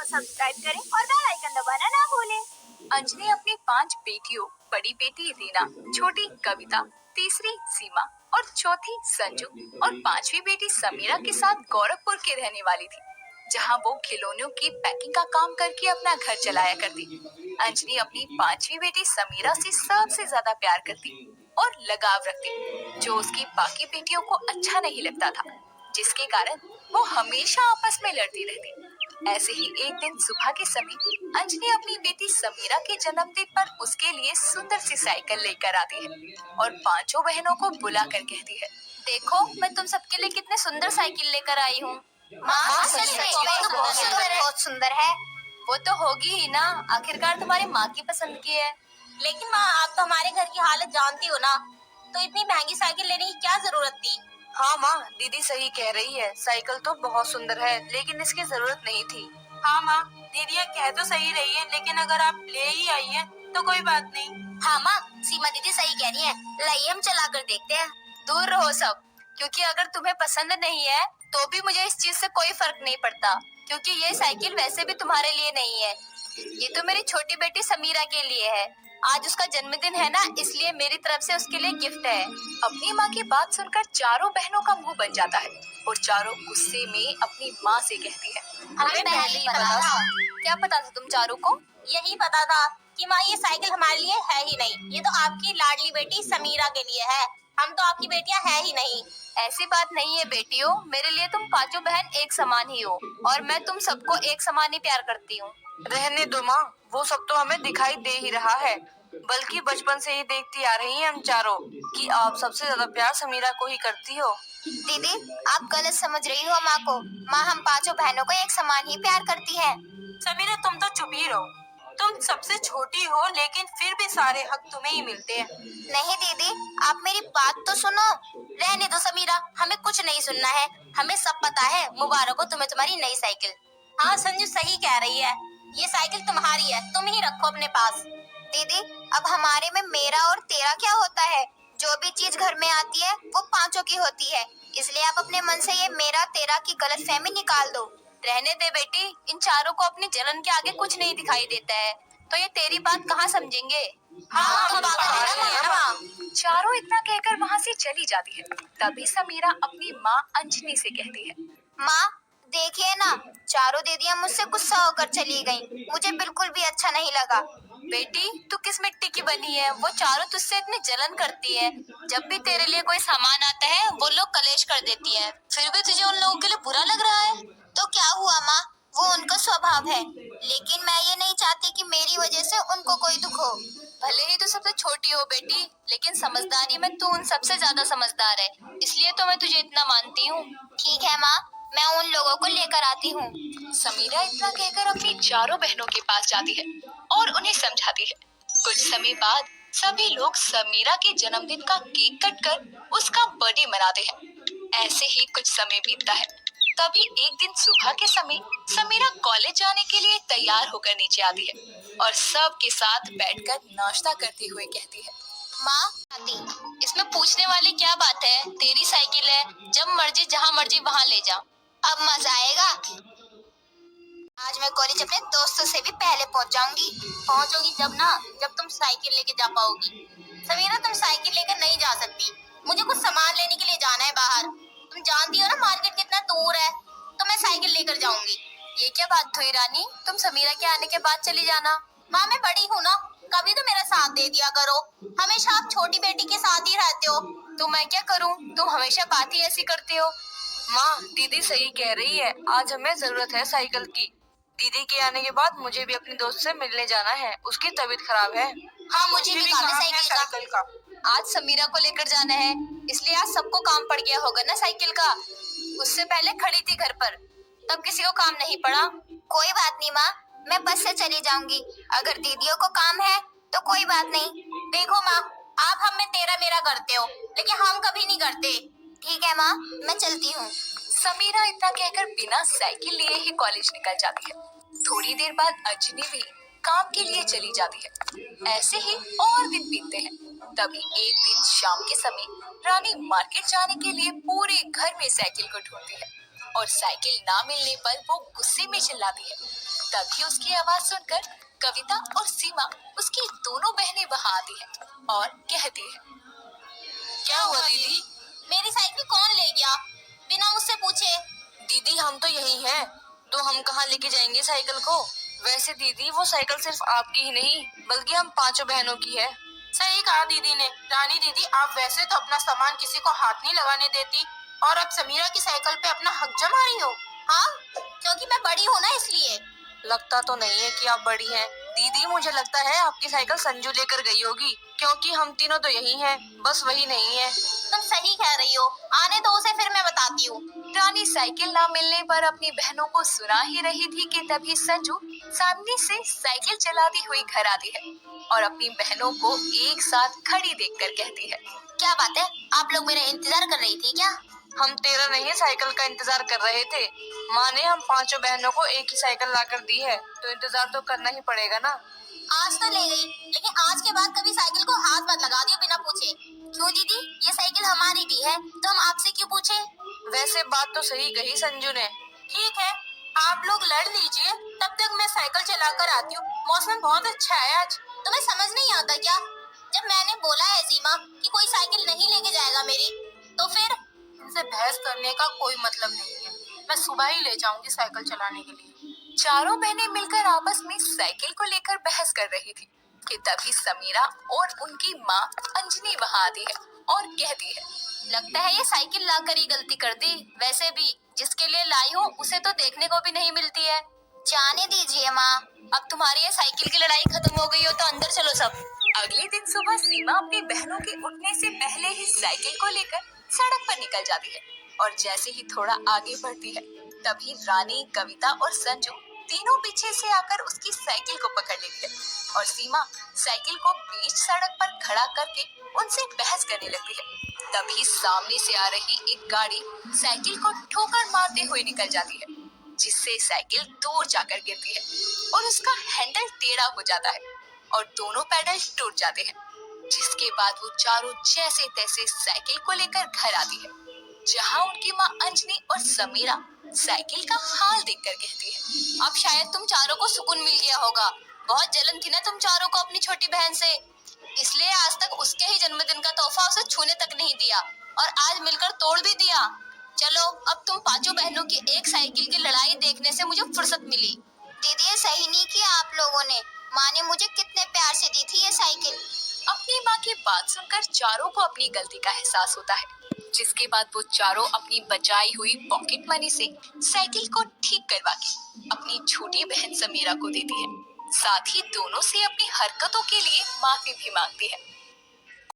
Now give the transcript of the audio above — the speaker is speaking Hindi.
को सब्सक्राइब करें और बेल आइकन दबाना ना भूलें। अंजलि अपनी 5 बेटियों, बड़ी बेटी रीना, छोटी कविता, तीसरी सीमा और चौथी संजू और 5वीं बेटी समीरा के साथ गोरखपुर की रहने वाली थी, जहां वो खिलौनों की पैकिंग का काम करके अपना घर चलाया करती। अंजलि अपनी 5वीं बेटी समीरा से सबसे ज्यादा प्यार करती और लगाव रखती, जो उसकी बाकी बेटियों को अच्छा नहीं लगता था, जिसके कारण वो हमेशा आपस में लड़ती रहती। ऐसे ही एक दिन सुबह के समय अंजलि अपनी बेटी समीरा के जन्मदिन पर उसके लिए सुंदर सी साइकिल लेकर आती है और 5 बहनों को बुलाकर कहती है, देखो, मैं तुम सबके लिए कितने सुंदर साइकिल लेकर आई हूँ। माँ, सच में तो बहुत सुंदर है। वो तो होगी ही ना, आखिरकार तुम्हारी माँ की पसंद की है। लेकिन माँ, आप तो हमारे घर की हालत जानती हो ना, तो इतनी महंगी साइकिल लेने की क्या जरूरत थी। हाँ माँ, दीदी सही कह रही है, साइकिल तो बहुत सुंदर है, लेकिन इसकी जरूरत नहीं थी। हाँ माँ, दीदी कह तो सही रही है, लेकिन अगर आप ले ही आई है तो कोई बात नहीं। हाँ माँ, सीमा दीदी सही कह रही है, लाइए हम चला कर देखते हैं। दूर रहो सब, क्योंकि अगर तुम्हें पसंद नहीं है तो भी मुझे इस चीज से कोई फर्क नहीं पड़ता, क्योंकि ये साइकिल वैसे भी तुम्हारे लिए नहीं है, ये तो मेरी छोटी बेटी समीरा के लिए है। आज उसका जन्मदिन है ना, इसलिए मेरी तरफ से उसके लिए गिफ्ट है। अपनी माँ की बात सुनकर चारों बहनों का मुंह बन जाता है और चारों गुस्से में अपनी माँ से कहती है, हमें पहले ही पता था। क्या पता था तुम चारों को? यही पता था कि माँ ये साइकिल हमारे लिए है ही नहीं, ये तो आपकी लाडली बेटी समीरा के लिए है। हम तो आपकी बेटियां है ही नहीं। ऐसी बात नहीं है बेटियों, मेरे लिए तुम 5 बहन एक समान ही हो और मैं तुम सबको एक समान ही प्यार करती हूँ। रहने दो माँ, वो सब तो हमें दिखाई दे ही रहा है, बल्कि बचपन से ही देखती आ रही हैं हम चारों कि आप सबसे ज्यादा प्यार समीरा को ही करती हो। दीदी, आप गलत समझ रही हो माँ को। माँ हम 5 बहनों को एक समान ही प्यार करती है। समीरा, तुम तो चुप ही रहो, तुम सबसे छोटी हो, लेकिन फिर भी सारे हक तुम्हें ही मिलते हैं। नहीं दीदी, आप मेरी बात तो सुनो। रहने दो समीरा, हमें कुछ नहीं सुनना है, हमें सब पता है। मुबारक हो तुम्हें तुम्हारी नई साइकिल। हाँ संजू सही कह रही है, ये साइकिल तुम्हारी है, तुम ही रखो अपने पास। दीदी, अब हमारे में मेरा और तेरा क्या होता है? जो भी चीज घर में आती है वो 5 की होती है, इसलिए आप अपने मन से ये मेरा तेरा की गलतफहमी निकाल दो। रहने दे बेटी, इन चारों को अपनी जलन के आगे कुछ नहीं दिखाई देता है, तो ये तेरी बात कहाँ समझेंगे? हाँ, तो बात है ना माँ। चारों इतना कहकर वहाँ से चली जाती है। तभी समीरा अपनी माँ अंजलि से कहती है, माँ देखिए ना, चारों दीदियाँ मुझसे गुस्सा होकर चली गईं। मुझे बिल्कुल भी अच्छा नहीं लगा। बेटी तू किस मिट्टी की बनी है? वो चारों तुझसे इतनी जलन करती है, जब भी तेरे लिए कोई सामान आता है वो लोग कलेश कर देती है, फिर भी तुझे उन लोगों के लिए बुरा लग रहा है? तो क्या हुआ माँ, वो उनका स्वभाव है, लेकिन मैं ये नहीं चाहती कि मेरी वजह से उनको कोई दुख हो। भले ही तू सबसे छोटी हो बेटी, लेकिन समझदारी में तू उन सबसे ज्यादा समझदार है, इसलिए तो मैं तुझे इतना मानती हूँ। ठीक है माँ, मैं उन लोगों को लेकर आती हूँ। समीरा इतना कहकर अपनी चारों बहनों के पास जाती है और उन्हें समझाती है। कुछ समय बाद सभी लोग समीरा के जन्मदिन का केक कटकर उसका बर्थडे मनाते हैं। ऐसे ही कुछ समय बीतता है। तभी एक दिन सुबह के समय समीरा कॉलेज जाने के लिए तैयार होकर नीचे आती है और सब के साथ बैठकर नाश्ता करते हुए कहती है, माँ इसमें पूछने वाली क्या बात है? तेरी साइकिल है, जब मर्जी जहाँ मर्जी वहाँ ले जा। अब मजा आएगा। आज मैं कॉलेज अपने दोस्तों से भी पहले पहुँच जाऊंगी। पहुँचोगी जब तुम साइकिल लेके जा पाओगी। समीरा तुम साइकिल लेकर नहीं जा सकती, मुझे कुछ सामान लेने के लिए जाना है बाहर। तुम जानती हो ना मार्केट कितना दूर है, तो मैं साइकिल लेकर जाऊंगी। ये क्या बात हुई रानी, तुम समीरा के आने के बाद चली जाना। माँ मैं बड़ी हूँ ना, कभी तो मेरा साथ दे दिया करो। हमेशा आप छोटी बेटी के साथ ही रहते हो। तो मैं क्या करूँ, तुम हमेशा बात ही ऐसी करती हो। माँ दीदी सही कह रही है, आज हमें जरूरत है साइकिल की। दीदी के आने के बाद मुझे भी अपनी दोस्त से मिलने जाना है, उसकी तबीयत खराब है। हाँ मुझे भी काम है साइकिल का। आज समीरा को लेकर जाना है, इसलिए आज सबको काम पड़ गया होगा ना साइकिल का। उससे पहले खड़ी थी घर पर, तब किसी को काम नहीं पड़ा। कोई बात नहीं माँ, मैं बस से चली जाऊंगी। अगर दीदियों को काम है तो कोई बात नहीं। देखो माँ, आप हम में तेरा मेरा करते हो, लेकिन हम कभी नहीं करते। ठीक है माँ, मैं चलती हूँ। समीरा इतना कहकर बिना साइकिल लिए ही कॉलेज निकल जाती है। थोड़ी देर बाद अंजलि भी काम के लिए चली जाती है। ऐसे ही और दिन बीतते हैं। तभी एक दिन शाम के समय रानी मार्केट जाने के लिए पूरे घर में साइकिल को ढूंढती है और साइकिल ना मिलने पर वो गुस्से में चिल्लाती है। तभी उसकी आवाज सुनकर कविता और सीमा उसकी दोनों बहनें वहां आती हैं और कहती है, क्या हुआ दीदी? मेरी साइकिल कौन ले गया बिना मुझसे पूछे? दीदी हम तो यही हैं, तो हम कहाँ लेके जाएंगे साइकिल को? वैसे दीदी वो साइकिल सिर्फ आपकी ही नहीं बल्कि हम पांचों बहनों की है। सही कहा दीदी ने। रानी दीदी, आप वैसे तो अपना सामान किसी को हाथ नहीं लगाने देती और अब समीरा की साइकिल पे अपना हक जमा रही हो। हाँ, क्योंकि मैं बड़ी हूँ ना इसलिए। लगता तो नहीं है कि आप बड़ी हैं। दीदी मुझे लगता है आपकी साइकिल संजू लेकर गई होगी, क्योंकि हम तीनों तो यही हैं, बस वही नहीं है। तुम सही कह रही हो, आने दो उसे, फिर मैं बताती हूँ। रानी साइकिल ना मिलने पर अपनी बहनों को सुना ही रही थी कि तभी संजू सामने से साइकिल चलाती हुई घर आती है और अपनी बहनों को एक साथ खड़ी देखकर कहती है, क्या बात है, आप लोग मेरा इंतजार कर रही थी क्या? हम तेरा नहीं साइकिल का इंतजार कर रहे थे। माँ ने हम पांचों बहनों को एक ही साइकिल लाकर दी है, तो इंतजार तो करना ही पड़ेगा ना। आज तो ले गई, लेकिन आज के बाद कभी साइकिल को हाथ मत लगा दियो बिना पूछे। क्यों दीदी, ये साइकिल हमारी भी है, तो हम आपसे क्यों पूछे? वैसे बात तो सही कही संजू ने। ठीक है, आप लोग लड़ लीजिए, तब तक मैं साइकिल चलाकर आती हूँ। मौसम बहुत अच्छा है आज। तुम्हें समझ नहीं आता क्या? जब मैंने बोला है सीमा कि कोई साइकिल नहीं लेके जाएगा मेरी, तो फिर इनसे बहस करने का कोई मतलब नहीं है। मैं सुबह ही ले जाऊंगी साइकिल चलाने के लिए। चारों बहनें मिलकर आपस में साइकिल को लेकर बहस कर रही थी कि तभी समीरा और उनकी माँ अंजनी वहां आती है और कहती है, लगता है ये साइकिल लाकर ही गलती कर दी। वैसे भी जिसके लिए लाई हूँ उसे तो देखने को भी नहीं मिलती है। जाने दीजिए माँ, अब तुम्हारी ये साइकिल की लड़ाई खत्म हो गई हो तो अंदर चलो सब। अगले दिन सुबह सीमा अपनी बहनों के उठने से पहले ही साइकिल को लेकर सड़क पर निकल जाती है और जैसे ही थोड़ा आगे बढ़ती है तभी रानी, कविता और संजू तीनों पीछे से आकर उसकी साइकिल को पकड़ लेती है और सीमा साइकिल को बीच सड़क पर खड़ा करके उनसे बहस करने लगती है। तभी सामने से आ रही एक गाड़ी साइकिल को ठोकर मारते हुए निकल जाती है, जिससे साइकिल दूर जाकर गिरती है और उसका हैंडल टेढ़ा हो जाता है और दोनों पैडल टूट जाते हैं। जिसके बाद वो चारों जैसे तैसे साइकिल को लेकर घर आती है, जहाँ उनकी माँ अंजनी और समीरा साइकिल का हाल देखकर कहती है, अब शायद तुम चारों को सुकून मिल गया होगा। बहुत जलन थी ना तुम चारों को अपनी छोटी बहन से, इसलिए आज तक उसके ही जन्मदिन का तोहफा उसे छूने तक नहीं दिया और आज मिलकर तोड़ भी दिया। चलो, अब तुम पांचों बहनों की एक साइकिल की लड़ाई देखने से मुझे फुर्सत मिली। दीदी ये सही नहीं किया आप लोगों ने। माँ ने मुझे कितने प्यार से दी थी ये साइकिल। अपनी माँ की बात सुनकर चारों को अपनी गलती का एहसास होता है, जिसके बाद वो चारों अपनी बचाई हुई पॉकेट मनी से साइकिल को ठीक करवा के अपनी छोटी बहन समीरा को देती है। साथ ही दोनों से अपनी हरकतों के लिए माफी भी मांगती है।